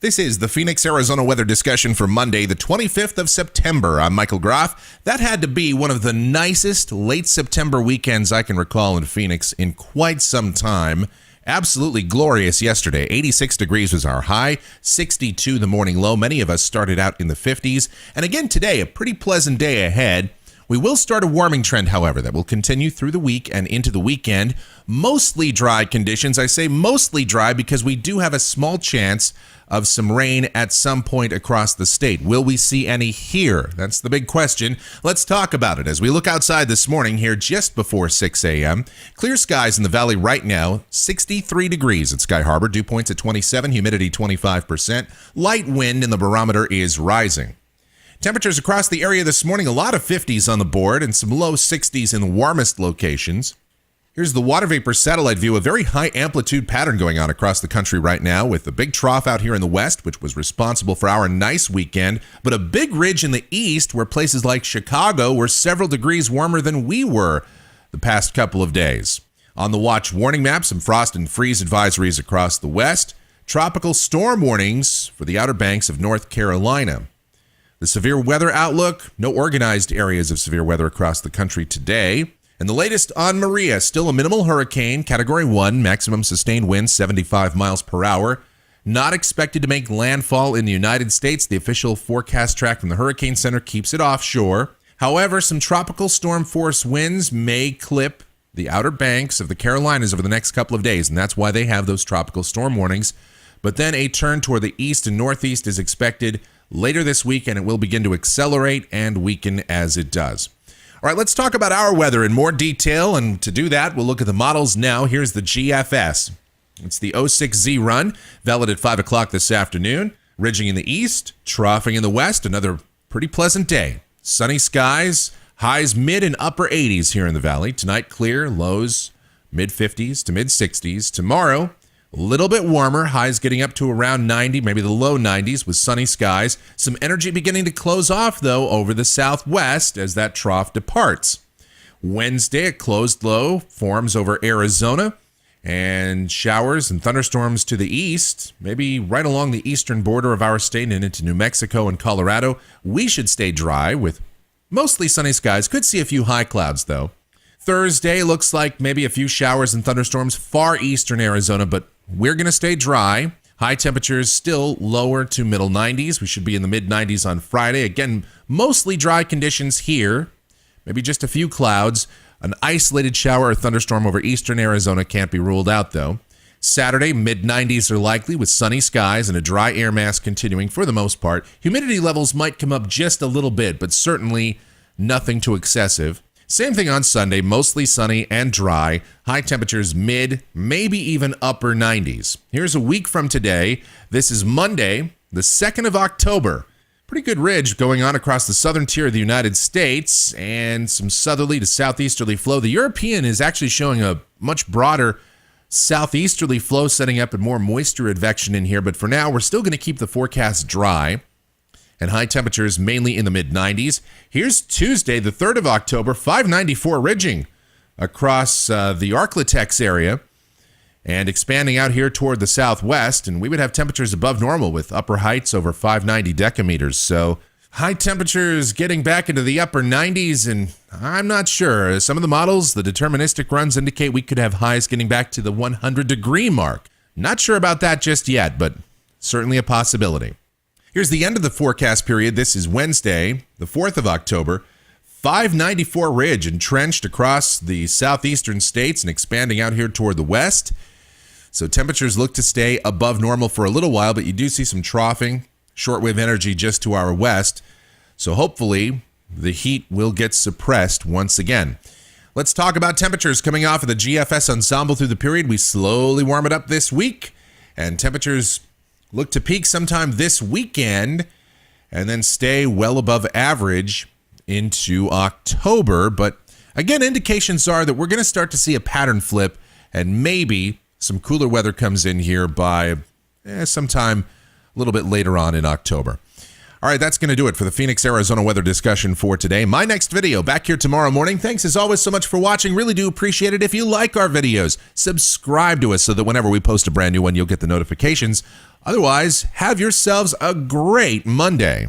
This is the Phoenix, Arizona weather discussion for Monday, the 25th of September. I'm Michael Groff. That had to be one of the nicest late September weekends I can recall in Phoenix in quite some time. Absolutely glorious yesterday. 86 degrees was our high, 62 the morning low. Many of us started out in the 50s. And again today, a pretty pleasant day ahead. We will start a warming trend, however, that will continue through the week and into the weekend. Mostly dry conditions. I say mostly dry because we do have a small chance of some rain at some point across the state. Will we see any here? That's the big question. Let's talk about it as we look outside this morning here just before 6 a.m. Clear skies in the valley right now, 63 degrees at Sky Harbor, dew points at 27, humidity 25%. Light wind and the barometer is rising. Temperatures across the area this morning, a lot of 50s on the board and some low 60s in the warmest locations. Here's the water vapor satellite view, a very high amplitude pattern going on across the country right now with a big trough out here in the west, which was responsible for our nice weekend, but a big ridge in the east where places like Chicago were several degrees warmer than we were the past couple of days. On the watch warning map, some frost and freeze advisories across the west, tropical storm warnings for the Outer Banks of North Carolina. The severe weather outlook, no organized areas of severe weather across the country today. And the latest on Maria, still a minimal hurricane, Category 1, maximum sustained winds 75 miles per hour. Not expected to make landfall in the United States. The official forecast track from the Hurricane Center keeps it offshore. However, some tropical storm force winds may clip the Outer Banks of the Carolinas over the next couple of days, and that's why they have those tropical storm warnings. But then a turn toward the east and northeast is expected later this week, and it will begin to accelerate and weaken as it does. All right, let's talk about our weather in more detail, and to do that, we'll look at the models now. Here's the GFS. It's the 06Z run, valid at 5 o'clock this afternoon. Ridging in the east, troughing in the west, another pretty pleasant day. Sunny skies, highs mid and upper 80s here in the valley. Tonight, clear, lows mid-50s to mid-60s. Tomorrow, a little bit warmer, highs getting up to around 90, maybe the low 90s with sunny skies. Some energy beginning to close off, though, over the southwest as that trough departs. Wednesday, a closed low forms over Arizona, and showers and thunderstorms to the east, maybe right along the eastern border of our state and into New Mexico and Colorado. We should stay dry with mostly sunny skies. Could see a few high clouds, though. Thursday looks like maybe a few showers and thunderstorms far eastern Arizona, but we're going to stay dry. High temperatures still lower to middle 90s. We should be in the mid 90s on Friday. Again, mostly dry conditions here. Maybe just a few clouds. An isolated shower or thunderstorm over eastern Arizona can't be ruled out, though. Saturday, mid 90s are likely with sunny skies and a dry air mass continuing for the most part. Humidity levels might come up just a little bit, but certainly nothing too excessive. Same thing on Sunday, mostly sunny and dry. High temperatures mid, maybe even upper 90s. Here's a week from today. This is Monday, the 2nd of October. Pretty good ridge going on across the southern tier of the United States and some southerly to southeasterly flow. The European is actually showing a much broader southeasterly flow, setting up a more moisture advection in here. But for now, we're still going to keep the forecast dry and high temperatures mainly in the mid-90s. Here's Tuesday, the 3rd of October, 594 ridging across the Arklatex area and expanding out here toward the southwest, and we would have temperatures above normal with upper heights over 590 decameters. So high temperatures getting back into the upper 90s, and I'm not sure. Some of the models, the deterministic runs indicate we could have highs getting back to the 100-degree mark. Not sure about that just yet, but certainly a possibility. Here's the end of the forecast period. This is Wednesday, the 4th of October. 594 ridge entrenched across the southeastern states and expanding out here toward the west. So temperatures look to stay above normal for a little while, but you do see some troughing, shortwave energy just to our west. So hopefully the heat will get suppressed once again. Let's talk about temperatures coming off of the GFS ensemble through the period. We slowly warm it up this week, and temperatures look to peak sometime this weekend and then stay well above average into October. But again, indications are that we're going to start to see a pattern flip and maybe some cooler weather comes in here by sometime a little bit later on in October. All right, that's going to do it for the Phoenix, Arizona weather discussion for today. My next video back here tomorrow morning. Thanks as always so much for watching. Really do appreciate it. If you like our videos, subscribe to us so that whenever we post a brand new one, you'll get the notifications. Otherwise, have yourselves a great Monday.